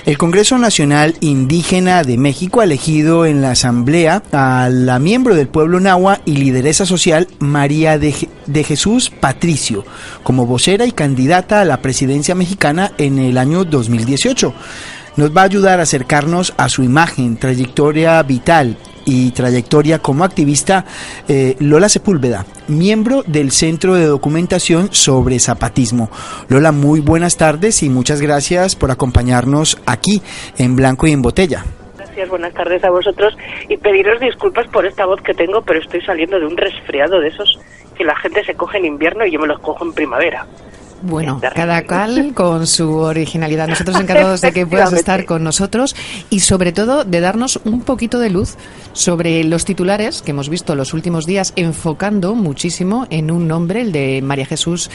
El Congreso Nacional Indígena de México ha elegido en la Asamblea a la miembro del pueblo nahua y lideresa social María de Jesús Patricio como vocera y candidata a la presidencia mexicana en el año 2018. Nos va a ayudar a acercarnos a su imagen, trayectoria vital y trayectoria como activista Lola Sepúlveda, miembro del Centro de Documentación sobre Zapatismo. Lola, muy buenas tardes y muchas gracias por acompañarnos aquí en Blanco y en Botella. Gracias, buenas tardes a vosotros y pediros disculpas por esta voz que tengo, pero estoy saliendo de un resfriado de esos que la gente se coge en invierno y yo me los cojo en primavera. Bueno, cada cual con su originalidad. Nosotros encantados de que puedas estar con nosotros y sobre todo de darnos un poquito de luz sobre los titulares que hemos visto los últimos días, enfocando muchísimo en un nombre, el de María Jesús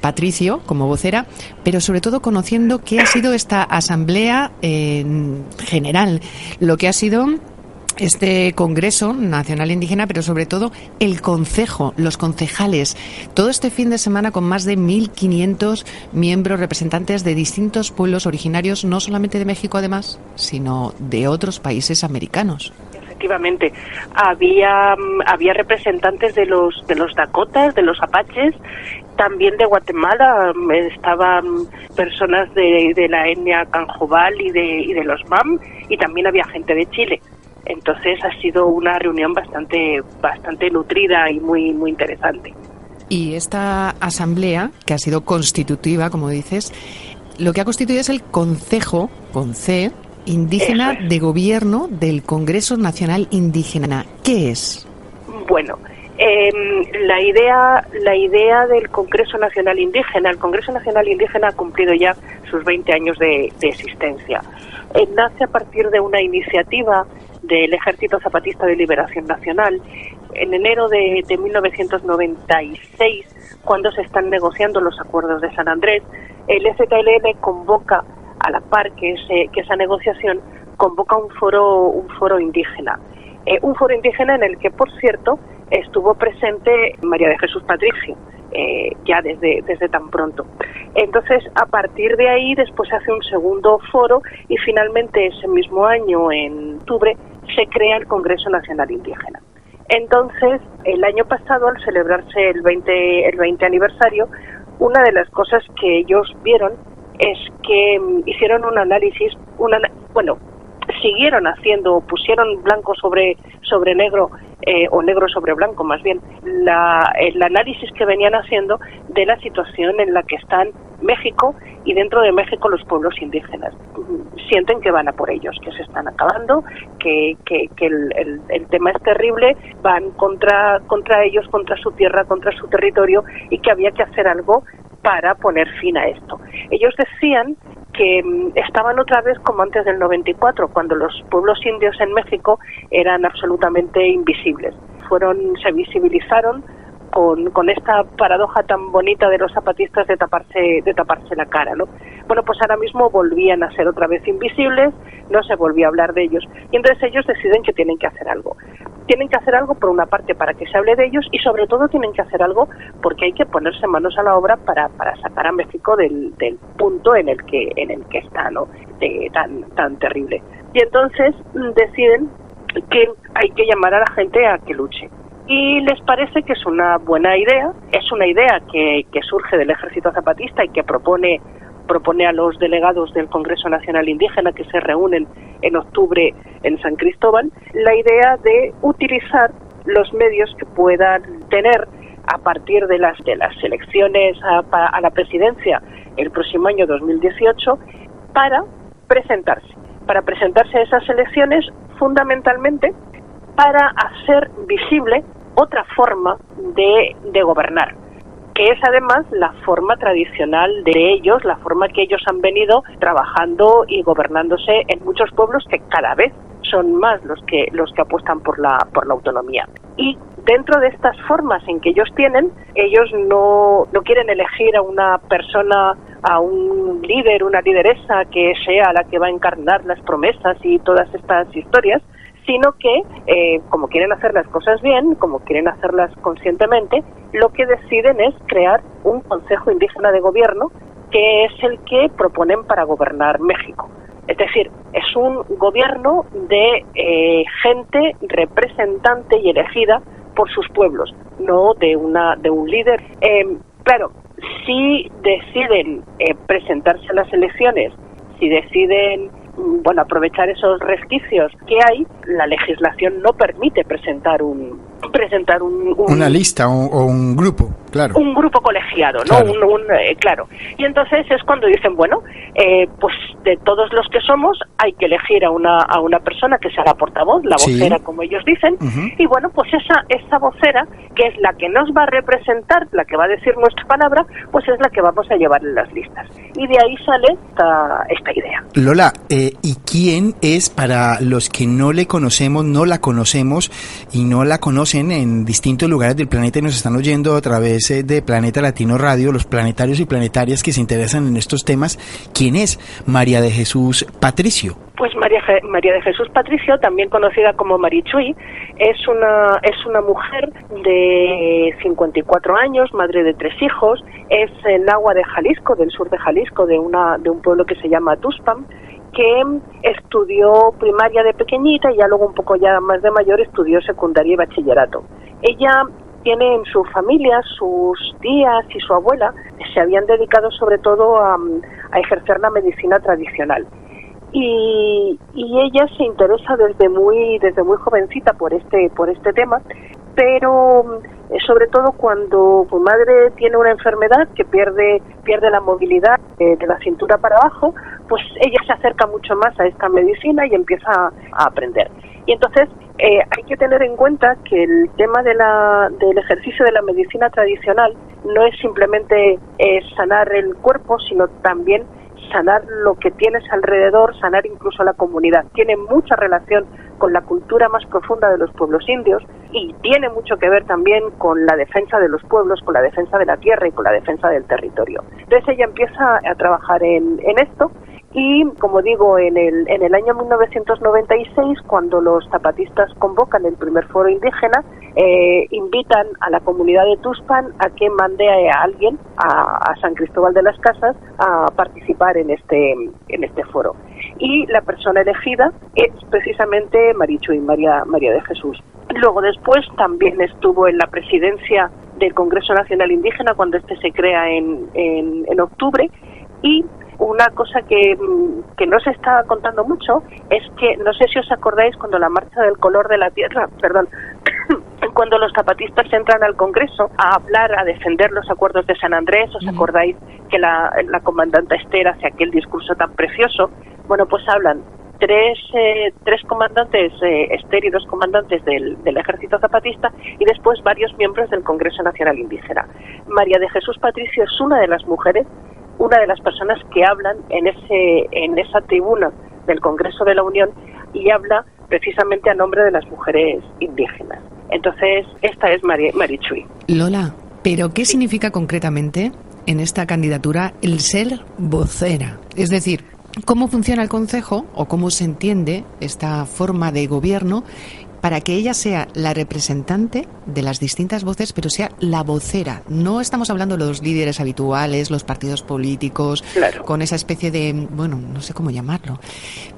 Patricio, como vocera, pero sobre todo conociendo qué ha sido esta asamblea general, lo que ha sido este Congreso Nacional Indígena, pero sobre todo el concejo, los concejales, todo este fin de semana con más de 1.500 miembros, representantes de distintos pueblos originarios, no solamente de México además, sino de otros países americanos. Efectivamente, había representantes de los Dakotas, de los Apaches, también de Guatemala, estaban personas de la etnia Canjobal y de los Mam, y también había gente de Chile. Entonces ha sido una reunión bastante nutrida y muy interesante. Y esta asamblea, que ha sido constitutiva, como dices, lo que ha constituido es el Concejo, con C, Indígena de Gobierno del Congreso Nacional Indígena. ¿Qué es? Bueno, la idea del Congreso Nacional Indígena, el Congreso Nacional Indígena ha cumplido ya sus 20 años de existencia. Nace a partir de una iniciativa del Ejército Zapatista de Liberación Nacional en enero de 1996, cuando se están negociando los acuerdos de San Andrés. El EZLN convoca, a la par que esa negociación, convoca un foro indígena. Un foro indígena en el que, por cierto, estuvo presente María de Jesús Patricio, ya desde tan pronto. Entonces, a partir de ahí, después se hace un segundo foro y finalmente ese mismo año, en octubre, se crea el Congreso Nacional Indígena. Entonces, el año pasado, al celebrarse el 20 aniversario, una de las cosas que ellos vieron es que hicieron un análisis, siguieron haciendo, pusieron blanco sobre negro, o negro sobre blanco más bien, el análisis que venían haciendo de la situación en la que están México y dentro de México los pueblos indígenas. Sienten que van a por ellos, que se están acabando, que el tema es terrible, van contra ellos, contra su tierra, contra su territorio, y que había que hacer algo para poner fin a esto. Ellos decían que estaban otra vez como antes del 94, cuando los pueblos indios en México eran absolutamente invisibles. Se visibilizaron con esta paradoja tan bonita de los zapatistas de taparse la cara, ¿no? Bueno, pues ahora mismo volvían a ser otra vez invisibles, no se volvía a hablar de ellos, y entonces ellos deciden que tienen que hacer algo. Tienen que hacer algo, por una parte, para que se hable de ellos, y sobre todo tienen que hacer algo porque hay que ponerse manos a la obra para sacar a México del punto en el que está, ¿no? Tan terrible. Y entonces deciden que hay que llamar a la gente a que luche. Y les parece que es una buena idea, es una idea que surge del Ejército Zapatista y que propone a los delegados del Congreso Nacional Indígena, que se reúnen en octubre en San Cristóbal, la idea de utilizar los medios que puedan tener a partir de las elecciones a la presidencia el próximo año 2018 para presentarse a esas elecciones, fundamentalmente para hacer visible otra forma de gobernar, que es además la forma tradicional de ellos, la forma que ellos han venido trabajando y gobernándose en muchos pueblos, que cada vez son más los que apuestan por la autonomía. Y dentro de estas formas en que ellos tienen, ellos no quieren elegir a una persona, a un líder, una lideresa que sea la que va a encarnar las promesas y todas estas historias, sino que, como quieren hacer las cosas bien, como quieren hacerlas conscientemente, lo que deciden es crear un Consejo Indígena de Gobierno, que es el que proponen para gobernar México. Es decir, es un gobierno de gente representante y elegida por sus pueblos, no de un líder. Claro, si deciden presentarse a las elecciones, si deciden aprovechar esos resquicios que hay, la legislación no permite presentar una lista o un grupo, claro. Un grupo colegiado, ¿no? Claro. Claro. Y entonces es cuando dicen, pues de todos los que somos hay que elegir a una persona que sea la portavoz, la vocera, sí, como ellos dicen, y pues esa vocera, que es la que nos va a representar, la que va a decir nuestra palabra, pues es la que vamos a llevar en las listas. Y de ahí sale esta idea. Lola, ¿y quién es, para los que no la conocemos y no la conocen en distintos lugares del planeta y nos están oyendo a través de Planeta Latino Radio, los planetarios y planetarias que se interesan en estos temas, ¿quién es María de Jesús Patricio? Pues María de Jesús Patricio, también conocida como Marichuy, es una mujer de 54 años, madre de 3 hijos, es nahua de Jalisco, del sur de Jalisco, de un pueblo que se llama Tuxpan, que estudió primaria de pequeñita y ya luego un poco ya más de mayor estudió secundaria y bachillerato. Ella tiene en su familia, sus tías y su abuela se habían dedicado sobre todo a ejercer la medicina tradicional. Y ella se interesa desde muy jovencita por este tema, pero sobre todo cuando su madre tiene una enfermedad que pierde la movilidad de la cintura para abajo, pues ella se acerca mucho más a esta medicina y empieza a aprender. Y entonces hay que tener en cuenta que el tema del ejercicio de la medicina tradicional no es simplemente sanar el cuerpo, sino también sanar lo que tienes alrededor, sanar incluso la comunidad. Tiene mucha relación con la cultura más profunda de los pueblos indios y tiene mucho que ver también con la defensa de los pueblos, con la defensa de la tierra y con la defensa del territorio. Entonces ella empieza a trabajar en esto. Y, como digo, en el año 1996, cuando los zapatistas convocan el primer foro indígena, invitan a la comunidad de Tuxpan a que mande a alguien a San Cristóbal de las Casas a participar en este foro. Y la persona elegida es precisamente Marichuy, María de Jesús. Luego después también estuvo en la presidencia del Congreso Nacional Indígena cuando este se crea en octubre. Y una cosa que no se está contando mucho es que, no sé si os acordáis, cuando la Marcha del Color de la Tierra, cuando los zapatistas entran al Congreso a hablar, a defender los acuerdos de San Andrés, ¿os acordáis que la comandante Esther hace aquel discurso tan precioso? Bueno, pues hablan tres comandantes, Esther y 2 comandantes del ejército zapatista, y después varios miembros del Congreso Nacional Indígena. María de Jesús Patricio es una de las mujeres, una de las personas que hablan en esa tribuna del Congreso de la Unión, y habla precisamente a nombre de las mujeres indígenas. Entonces, esta es Marichuy. Lola, ¿pero qué significa concretamente en esta candidatura el ser vocera? Es decir, ¿cómo funciona el concejo o cómo se entiende esta forma de gobierno para que ella sea la representante de las distintas voces, pero sea la vocera? No estamos hablando de los líderes habituales, los partidos políticos, claro, con esa especie de, no sé cómo llamarlo,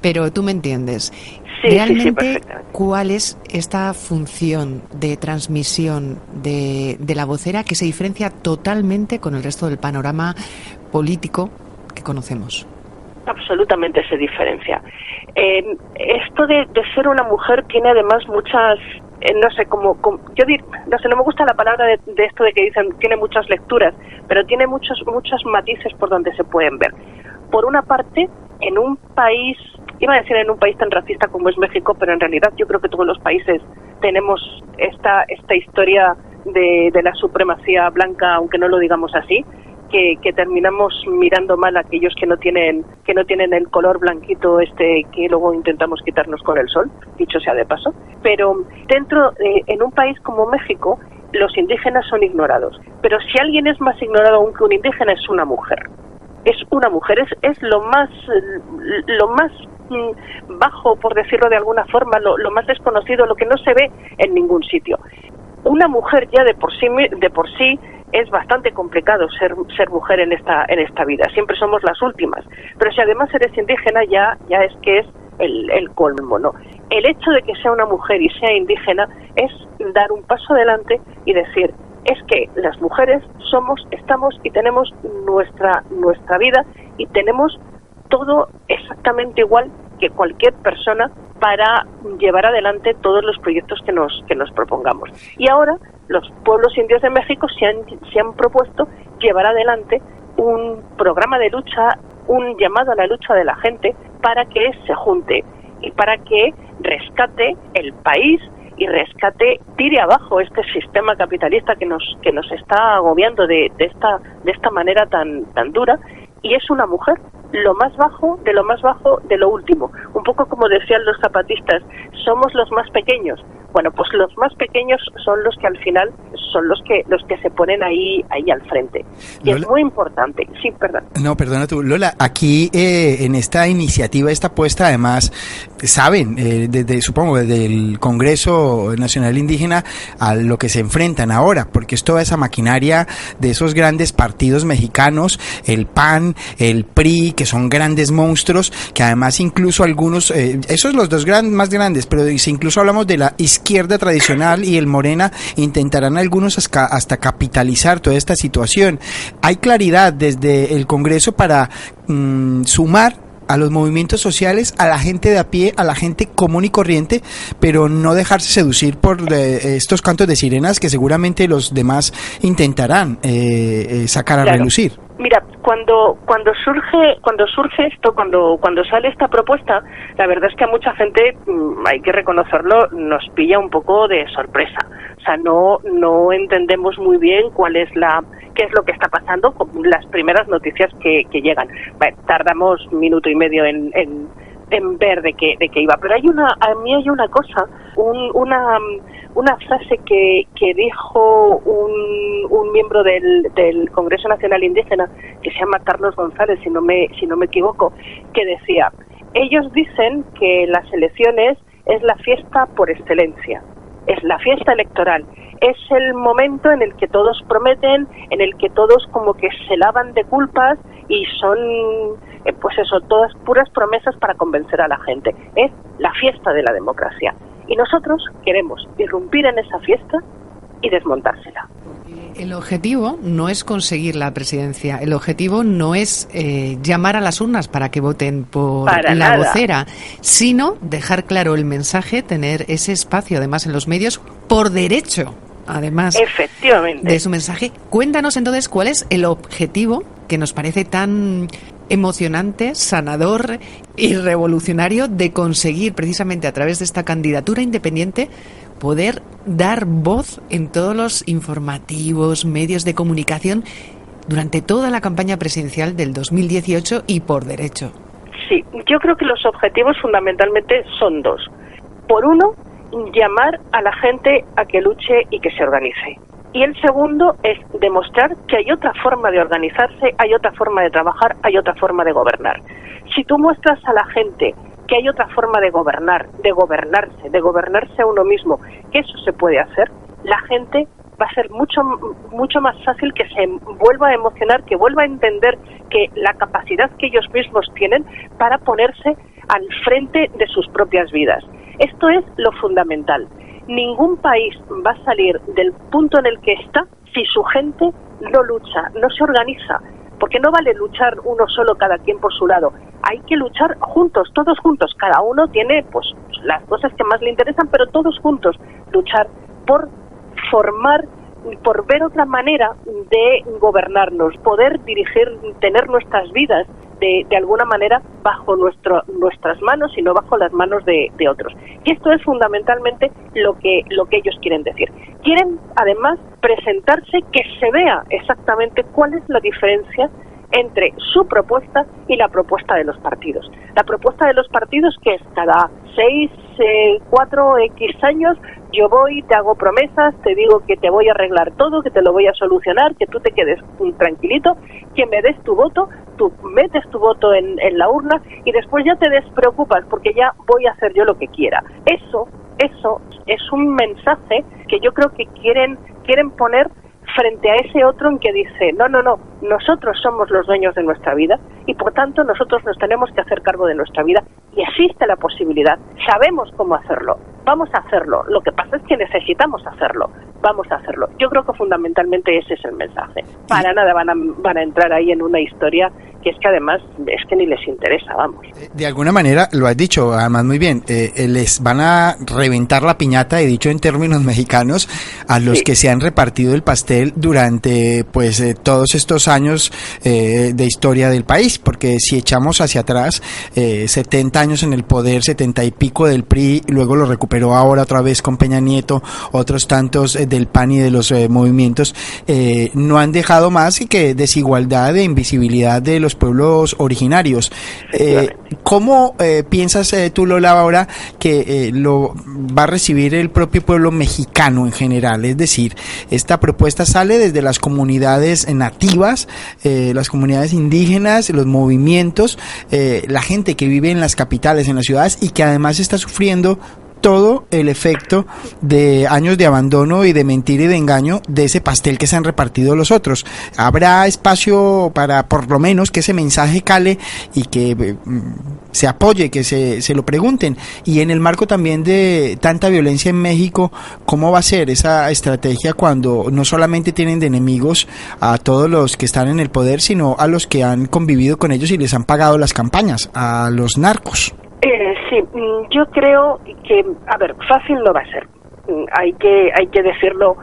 pero tú me entiendes. Sí, realmente, sí, ¿cuál es esta función de transmisión de la vocera que se diferencia totalmente con el resto del panorama político que conocemos? Absolutamente se diferencia. Esto de ser una mujer tiene además muchas, no me gusta la palabra de esto de que dicen tiene muchas lecturas, pero tiene muchos matices por donde se pueden ver. Por una parte, en un país tan racista como es México, pero en realidad yo creo que todos los países tenemos esta historia de la supremacía blanca, aunque no lo digamos así, que terminamos mirando mal a aquellos que no tienen el color blanquito que luego intentamos quitarnos con el sol, dicho sea de paso. Pero en un país como México, los indígenas son ignorados. Pero si alguien es más ignorado aún que un indígena, es una mujer. Es una mujer, es lo más bajo, por decirlo de alguna forma, lo más desconocido, lo que no se ve en ningún sitio. Una mujer ya de por sí es bastante complicado ser mujer en esta vida. Siempre somos las últimas. Pero si además eres indígena, ya es que es el colmo, ¿no? El hecho de que sea una mujer y sea indígena es dar un paso adelante y decir, es que las mujeres estamos y tenemos nuestra vida y tenemos todo exactamente igual que cualquier persona para llevar adelante todos los proyectos que nos propongamos. Y ahora los pueblos indios de México se han propuesto llevar adelante un programa de lucha, un llamado a la lucha de la gente para que se junte y para que rescate el país y tire abajo este sistema capitalista que nos está agobiando de esta manera tan dura. Y es una mujer, lo más bajo de lo último. Un poco como decían los zapatistas, somos los más pequeños. Bueno, pues los más pequeños son los que al final son los que se ponen ahí al frente. Y Lola, es muy importante. Sí, perdón. No, perdona tú, Lola. Aquí en esta iniciativa, esta puesta, además, saben, supongo, desde el Congreso Nacional Indígena a lo que se enfrentan ahora, porque es toda esa maquinaria de esos grandes partidos mexicanos, el PAN, el PRI, que son grandes monstruos, que además incluso algunos, esos los dos más grandes, pero si incluso hablamos de la izquierda tradicional y el Morena, intentarán algunos hasta capitalizar toda esta situación. Hay claridad desde el Congreso para sumar a los movimientos sociales, a la gente de a pie, a la gente común y corriente, pero no dejarse seducir por estos cantos de sirenas que seguramente los demás intentarán sacar a relucir. Mira, cuando surge esto, cuando sale esta propuesta, la verdad es que a mucha gente, hay que reconocerlo, nos pilla un poco de sorpresa. O sea, no entendemos muy bien qué es lo que está pasando con las primeras noticias que llegan. Bueno, tardamos 1 minuto y medio en ver de qué iba, pero a mí hay una cosa, una frase que dijo un miembro del Congreso Nacional Indígena, que se llama Carlos González, si no me equivoco, que decía, ellos dicen que las elecciones es la fiesta por excelencia, es la fiesta electoral, es el momento en el que todos prometen, en el que todos como que se lavan de culpas y son, pues eso, todas puras promesas para convencer a la gente. Es la fiesta de la democracia. Y nosotros queremos irrumpir en esa fiesta y desmontársela. El objetivo no es conseguir la presidencia, el objetivo no es llamar a las urnas para que voten por la vocera, sino dejar claro el mensaje, tener ese espacio además en los medios por derecho, además efectivamente de su mensaje. Cuéntanos entonces cuál es el objetivo que nos parece tan emocionante, sanador y revolucionario de conseguir precisamente a través de esta candidatura independiente poder dar voz en todos los informativos, medios de comunicación durante toda la campaña presidencial del 2018 y por derecho. Sí, yo creo que los objetivos fundamentalmente son dos. Por uno, llamar a la gente a que luche y que se organice. Y el segundo es demostrar que hay otra forma de organizarse, hay otra forma de trabajar, hay otra forma de gobernar. Si tú muestras a la gente que hay otra forma de gobernar, de gobernarse a uno mismo, que eso se puede hacer, la gente va a ser mucho más fácil que se vuelva a emocionar, que vuelva a entender que la capacidad que ellos mismos tienen para ponerse al frente de sus propias vidas. Esto es lo fundamental. Ningún país va a salir del punto en el que está si su gente no lucha, no se organiza. Porque no vale luchar uno solo, cada quien por su lado. Hay que luchar juntos, todos juntos. Cada uno tiene pues las cosas que más le interesan, pero todos juntos. Luchar por formar, por ver otra manera de gobernarnos, poder dirigir, tener nuestras vidas de alguna manera bajo nuestras manos y no bajo las manos de otros. Y esto es fundamentalmente lo que ellos quieren decir. Quieren además presentarse, que se vea exactamente cuál es la diferencia entre su propuesta y la propuesta de los partidos. La propuesta de los partidos, que es cada 4 X años, yo voy, te hago promesas, te digo que te voy a arreglar todo, que te lo voy a solucionar, que tú te quedes tranquilito, que me des tu voto, tú metes tu voto en la urna y después ya te despreocupas porque ya voy a hacer yo lo que quiera. Eso es un mensaje que yo creo que quieren poner frente a ese otro en que dice, no, nosotros somos los dueños de nuestra vida y por tanto nosotros nos tenemos que hacer cargo de nuestra vida y existe la posibilidad, sabemos cómo hacerlo, vamos a hacerlo, lo que pasa es que necesitamos hacerlo, vamos a hacerlo. Yo creo que fundamentalmente ese es el mensaje. Para nada van a entrar ahí en una historia que es que además es que ni les interesa, vamos. De alguna manera, lo has dicho además muy bien, les van a reventar la piñata, he dicho en términos mexicanos, a los que se han repartido el pastel durante todos estos años de historia del país, porque si echamos hacia atrás, 70 años en el poder, 70 y pico del PRI, luego lo recuperó ahora otra vez con Peña Nieto, otros tantos del PAN y de los movimientos, no han dejado más que desigualdad e invisibilidad de los pueblos originarios. ¿Cómo piensas tú, Lola, ahora que lo va a recibir el propio pueblo mexicano en general? Es decir, esta propuesta sale desde las comunidades nativas, las comunidades indígenas, los movimientos, la gente que vive en las capitales, en las ciudades y que además está sufriendo todo el efecto de años de abandono y de mentira y de engaño de ese pastel que se han repartido los otros. ¿Habrá espacio para por lo menos que ese mensaje cale y que se apoye, que se lo pregunten? Y en el marco también de tanta violencia en México, ¿cómo va a ser esa estrategia cuando no solamente tienen de enemigos a todos los que están en el poder, sino a los que han convivido con ellos y les han pagado las campañas, a los narcos? Sí, yo creo que, a ver, fácil no va a ser. Hay que decirlo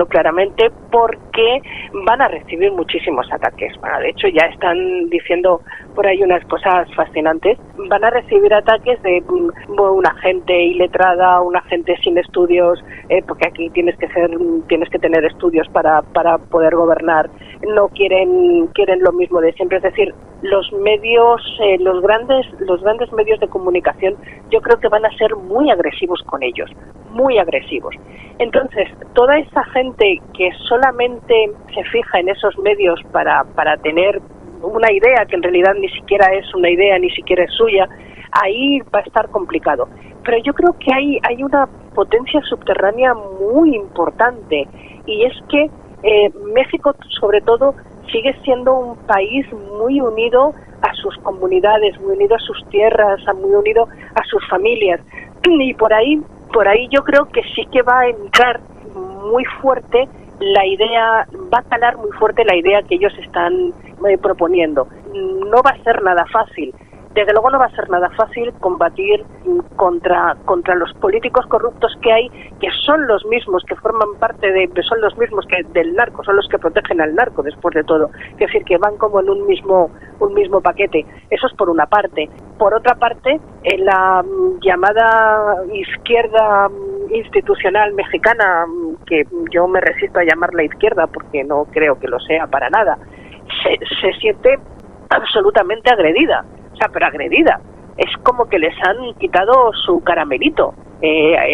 claramente, porque van a recibir muchísimos ataques. Bueno, de hecho ya están diciendo por ahí unas cosas fascinantes. Van a recibir ataques de una gente iletrada, una gente sin estudios, porque aquí tienes que tener estudios para poder gobernar. No quieren lo mismo de siempre, es decir, los medios, los grandes medios de comunicación, yo creo que van a ser muy agresivos con ellos, muy agresivos. Entonces, toda esa gente que solamente se fija en esos medios para tener una idea que en realidad ni siquiera es una idea, ni siquiera es suya, ahí va a estar complicado. Pero yo creo que hay una potencia subterránea muy importante, y es que México, sobre todo, sigue siendo un país muy unido a sus comunidades, muy unido a sus tierras, muy unido a sus familias. Y por ahí yo creo que sí que va a entrar muy fuerte la idea, va a calar muy fuerte la idea que ellos están proponiendo. No va a ser nada fácil. Desde luego no va a ser nada fácil combatir contra los políticos corruptos que hay, que son los mismos que forman parte son los mismos que del narco, son los que protegen al narco después de todo. Es decir, que van como en un mismo paquete. Eso es por una parte. Por otra parte, en la llamada izquierda institucional mexicana, que yo me resisto a llamarla izquierda porque no creo que lo sea para nada, se siente absolutamente agredida. Pero agredida. Es como que les han quitado su caramelito.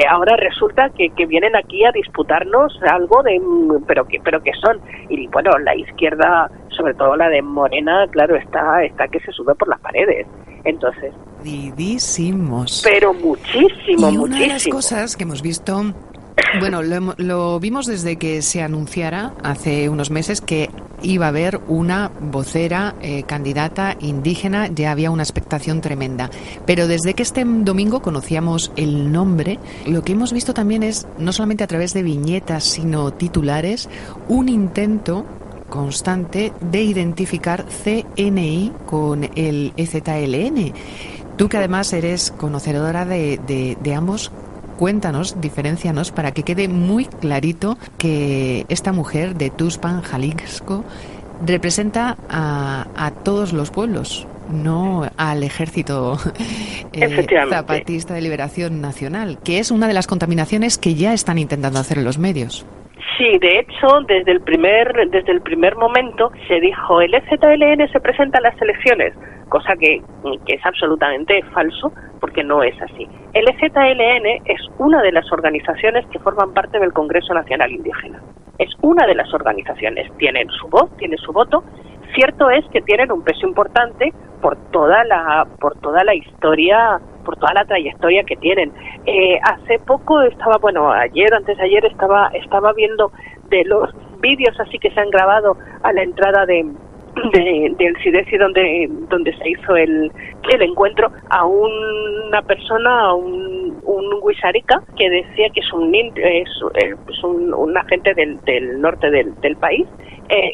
Ahora resulta que vienen aquí a disputarnos algo pero que son. Y bueno, la izquierda, sobre todo la de Morena, claro, está que se sube por las paredes. Entonces, dividísimos. Pero muchísimo, y una muchísimo. de las cosas que hemos visto, bueno, lo vimos desde que se anunciara hace unos meses que iba a haber una vocera candidata indígena, ya había una expectación tremenda. Pero desde que este domingo conocíamos el nombre, lo que hemos visto también es, no solamente a través de viñetas, sino titulares, un intento constante de identificar CNI con el EZLN. Tú, que además eres conocedora de ambos, cuéntanos, diferéncianos, para que quede muy clarito que esta mujer de Tuxpan, Jalisco, representa a todos los pueblos, no al Ejército Zapatista de Liberación Nacional, que es una de las contaminaciones que ya están intentando hacer en los medios. Sí, de hecho, desde el primer momento se dijo, el EZLN se presenta a las elecciones, cosa que es absolutamente falso, porque no es así. El EZLN es una de las organizaciones que forman parte del Congreso Nacional Indígena. Es una de las organizaciones, tienen su voz, tienen su voto. Cierto es que tienen un peso importante por toda la historia, por toda la trayectoria que tienen. Hace poco ayer, antes de ayer, estaba viendo de los vídeos así que se han grabado a la entrada del CIDESI donde se hizo el encuentro, a una persona, a un Wisarica, que decía que es un agente del norte del país,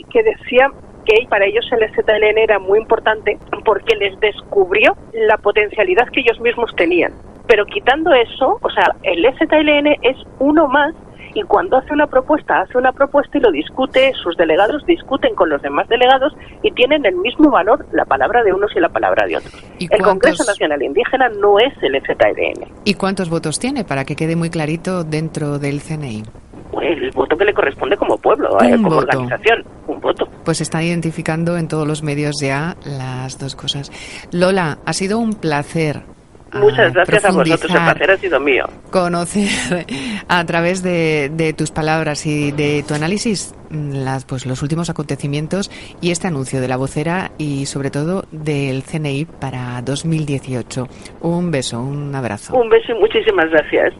que decía que para ellos el ZLN era muy importante porque les descubrió la potencialidad que ellos mismos tenían. Pero quitando eso, o sea, el ZLN es uno más, y cuando hace una propuesta y lo discute, sus delegados discuten con los demás delegados y tienen el mismo valor la palabra de unos y la palabra de otros. El Congreso Nacional Indígena no es el ZLN. ¿Y cuántos votos tiene, para que quede muy clarito dentro del CNI? El voto que le corresponde como pueblo, como organización, un voto. Pues se están identificando en todos los medios ya las dos cosas. Lola, ha sido un placer. Muchas gracias a vosotros, el placer ha sido mío. Conocer a través de tus palabras y de tu análisis los últimos acontecimientos y este anuncio de la vocera y sobre todo del CNI para 2018. Un beso, un abrazo. Un beso y muchísimas gracias.